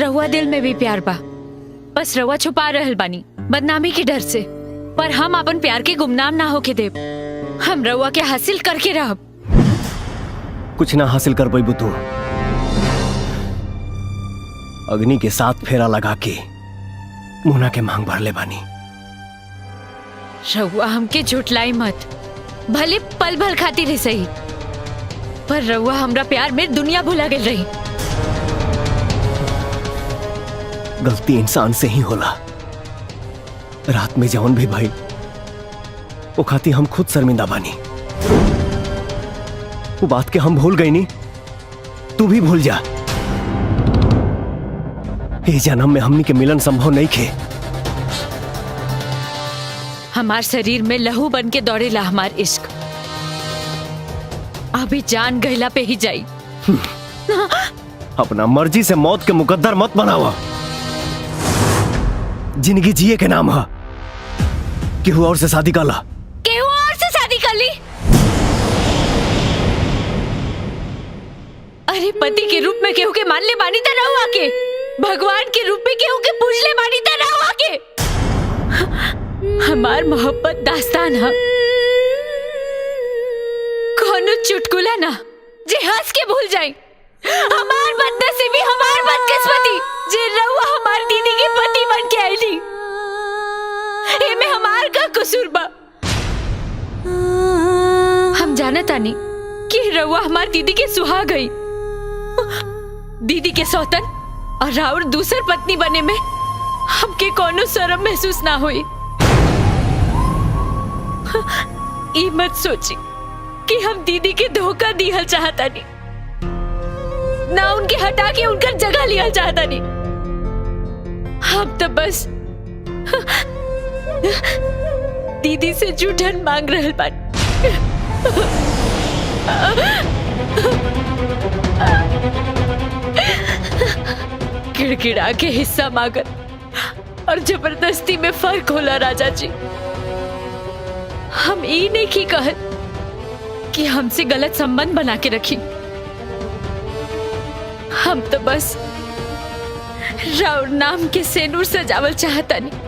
रहुआ दिल में भी प्यार बा, बस रहुआ छुपा रहल बानी बदनामी के डर से। पर हम अपन प्यार के गुमनाम ना होके देब, हम रहुआ के हासिल करके रहब। कुछ ना हासिल कर पाई तू। अग्नि के साथ फेरा लगा के मुना के मांग भर ले बानी। रहुआ हमके झुठलाई मत, भले पल भर खातिर ही सही, पर रहुआ हमरा प्यार में दुनिया भुला गई रही। गलती इंसान से ही होला। रात में जौन भी भाई वो खाती हम खुद शर्मिंदा बानी। वो बात के हम भूल गई नी, तू भी भूल जा। इस जन्म में हमनी के मिलन संभव नहीं खे। हमार शरीर में लहू बन के दौड़ेला हमार इश्क, अभी जान गहला पे ही जाई। अपना मर्जी से मौत के मुकद्दर मत बनावा। जिंदगी जिए के नाम है। केहू और से शादी कर ला। केहू और से शादी कर ली? अरे पति के रूप में केहू के मान ले बानी त रहुआ के, भगवान के रूप में केहू के पूज ले बानी त रहुआ के। हमार मोहब्बत दास्तान है, कोनो चुटकुला ना जे हंस के भूल जाए। हमार बदनसीबी, हमार बदकिस्मती जे रहुआ हमार दीदी के पति बन के आईली। एमे हमार का कसूर बा? हम जानत आनी कि रहुआ हमार दीदी के सुहा गई, दीदी के सौतन और राउर दूसर पत्नी बने में हमके कोनो शर्म महसूस ना हुई। ई मत सोची कि हम दीदी के धोखा दिहल चाहता नहीं, ना उनके हटा के उनकर जगह लिया चाहता नहीं। हम तो बस दीदी से जूठन मांग रहल बानी। किड़किड़ा के हिस्सा मांगत और जबरदस्ती में फर्क होला राजा जी। हम ई नहीं की कहत कि हमसे गलत संबंध बना के रखी। हम तो बस राउर नाम के सेनूर सजावल चाहता नहीं।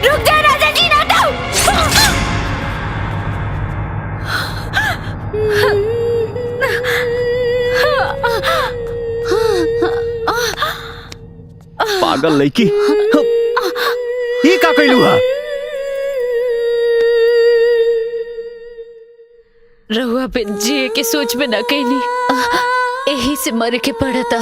रुक जा राजा जी, ना दो। पागल लड़की, ये का कैलू हा? रहुआ पे जिए के सोच में न कैली, यही से मर के पड़ा था।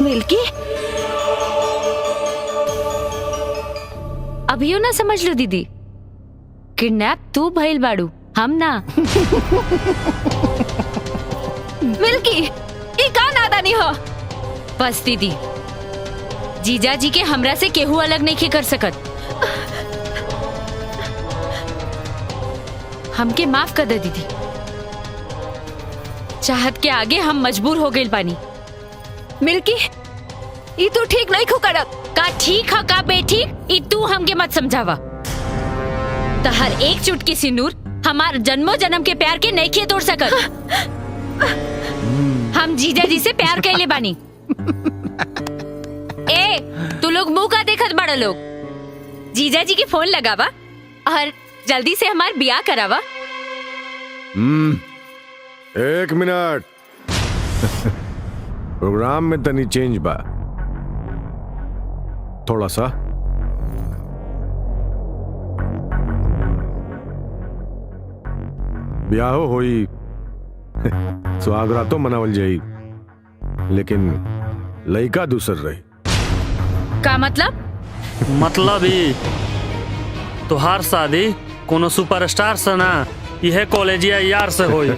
मिल्की, अभियो ना समझ लो दीदी, किडनैप तू भइल बाड़ू, हम ना। मिल्की, ई का नादानी हो? बस दीदी, जीजा जी के हमरा से केहू अलग नहीं कर सकत। हमके माफ कर दे दीदी, चाहत के आगे हम मजबूर हो गए बानी। मिल्की, ई तू ठीक नहीं खो करत का? ठीक है का बेठी, ई तू हमके मत समझावा। तो हर एक चुटकी सिंदूर हमार जन्मों जन्म के प्यार के नहीं तोड़ सकत। हम जीजा जी से प्यार कैले बानी। ए, तू लोग मुंह का देखत बड़ा लोग। जीजा जी के फोन लगावा और जल्दी से हमार ब्याह करावा। 1 मिनट। प्रोग्राम में तनी चेंज बा, थोड़ा सा। ब्याहो होई, सुहागरातो मनावल जाई, लेकिन लइका दूसर रही। का मतलब? मतलब ही तुहार शादी कोनो सुपरस्टार से ना, यह कॉलेजिया यार से होई।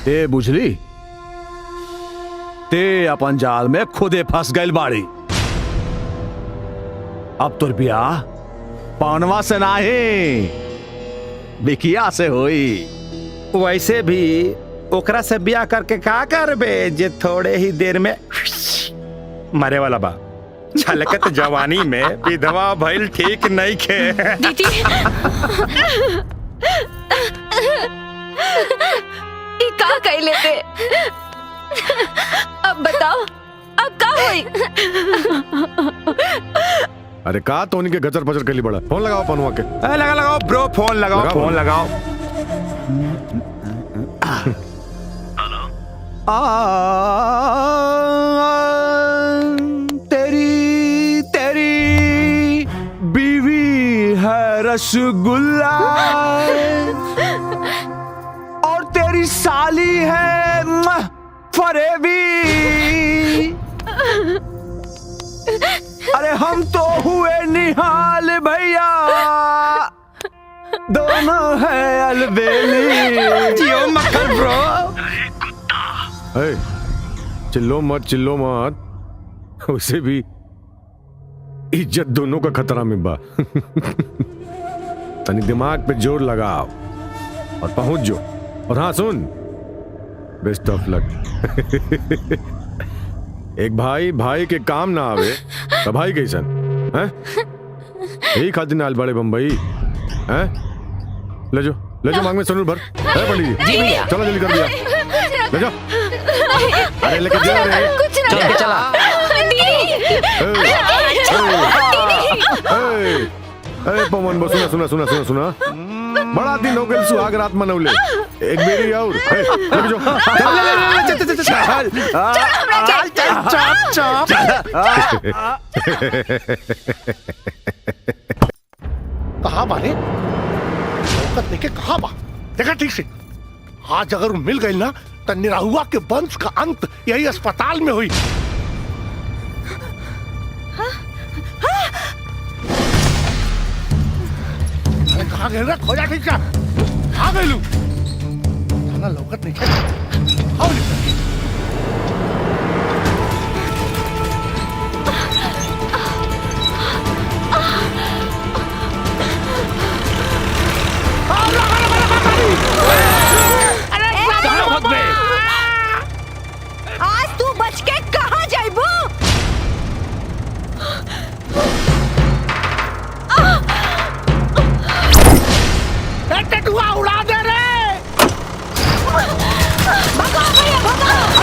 ते बुझली, ते अपन जाल में खुदे फंस गइल बाड़ी। अब तोर ब्याह पानवा से नाही, बिकिया से होई। वैसे भी ओकरा से ब्याह करके का करबे जे थोड़े ही देर में मरे वाला बा। छलकत जवानी में विधवा भइल ठीक नहीं खे। दीदी, ये का कैले थे? अब बताओ, अब का होई? अरे का तो उनके गचर पचर के लिए बड़ा। फोन लगाओ पनुआ के। लगाओ ब्रो, फोन लगाओ, फोन लगाओ। तेरी तेरी बीवी है रसगुल्ला और तेरी साली है फरेबी। अरे हम तो हुए निहाल भैया, दोनों है अलबेली। जियो मक्खन ब्रो। ए, चिल्लो मत। उसे भी इज्जत दोनों का खतरा में बा। तनी दिमाग पे जोर लगाओ और पहुंच जो। और हाँ सुन, बेस्ट ऑफ लक। एक भाई के काम ना आवे तो भाई कैसन हैं? यही खातिर नाल बड़े बम्बई हैं? ले जो मांग में सुनूर भर। पंडित जी चलो जल्दी कर दिया, ले जाओ। अरे लेके जा रहे, चल के चला। पवन बो, सुना। बड़ा दिन हो गए सुहाग रात मनौले। एक बेरी और लेके जाओ। कहा बाने औकत लेके कहा बा? देखा ठीक से, आज अगर वो मिल गई ना तो निराहुआ के वंश का अंत यही अस्पताल में हुई। अरे कहाँ गए रे? खोजा ठीक से, कहाँ गए लू? साला लौकत नहीं है। आओ निकल। आज तू बच के कहाँ जाइबू? टटुआ उड़ा दे रे। भगाओ भैया, भगाओ।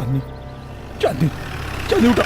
चांदनी चांदनी चांदनी उठा।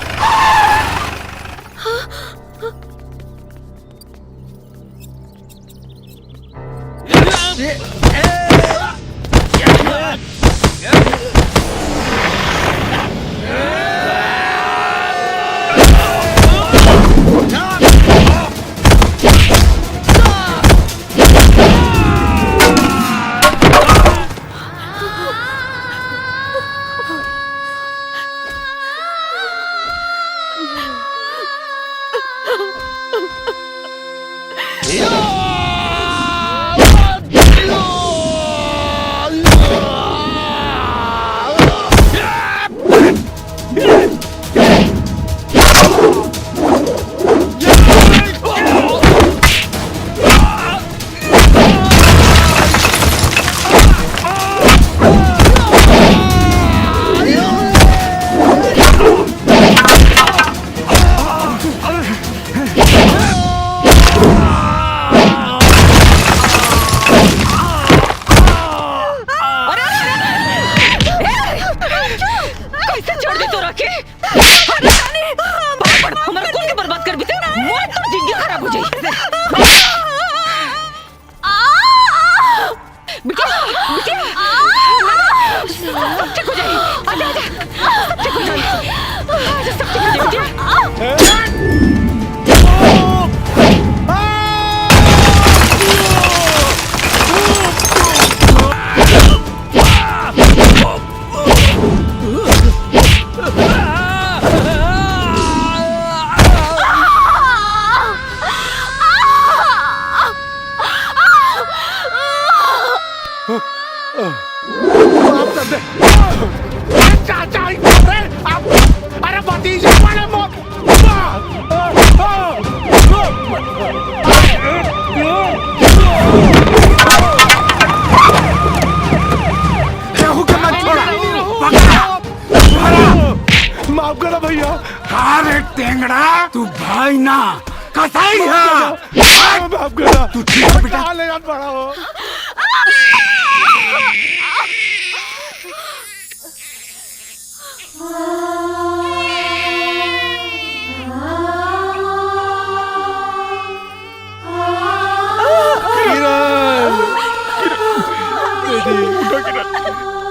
माफ करो भैया। अरे टेंगड़ा तू भाई ना कसाई है। माफ करो। तू ठीक है बेटा? ले जात बड़ा हो।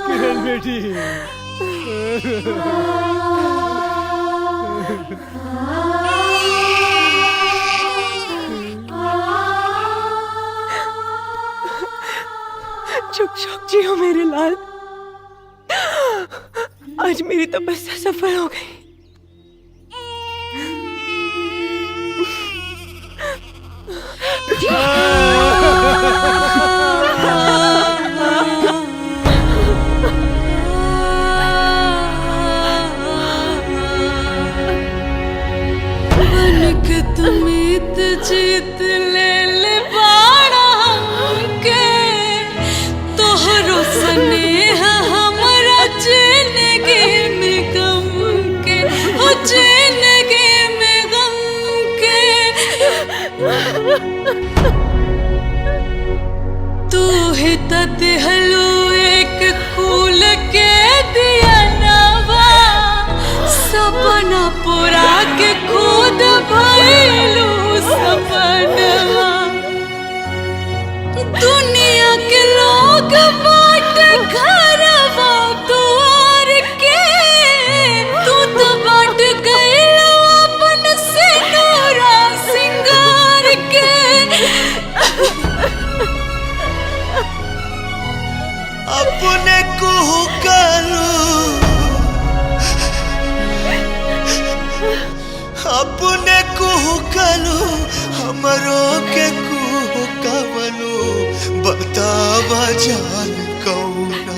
किरण बेटी चुप चुप जियो मेरे लाल। आज मेरी तपस्या सफल हो गई। तुमित जीत ले बाड़ा हमके तोहरो स्नेह हमरा जिंदगी में गम के हो जिंदगी में गम के तू ही तहलू एक फूल के दिया नवा सपना पूरा के खुद भइलू सपनवा दुनिया के लोग बाट घरवा दुआर के तू तो बाट गइल अपन सिंदूरा सिंगार के अपने कुहू करू अपने कुहू करू हमरो के कुहू कवनु बतावा जान कौना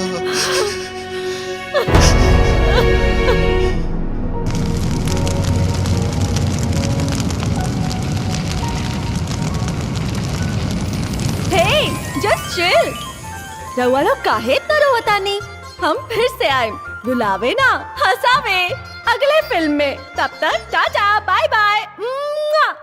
हे जस्ट चिल। रउआ लोग काहे इतना रोवतानी? हम फिर से आए, बुलावे ना हंसावे अगले फिल्म में। तब तक टाटा बाय बाय।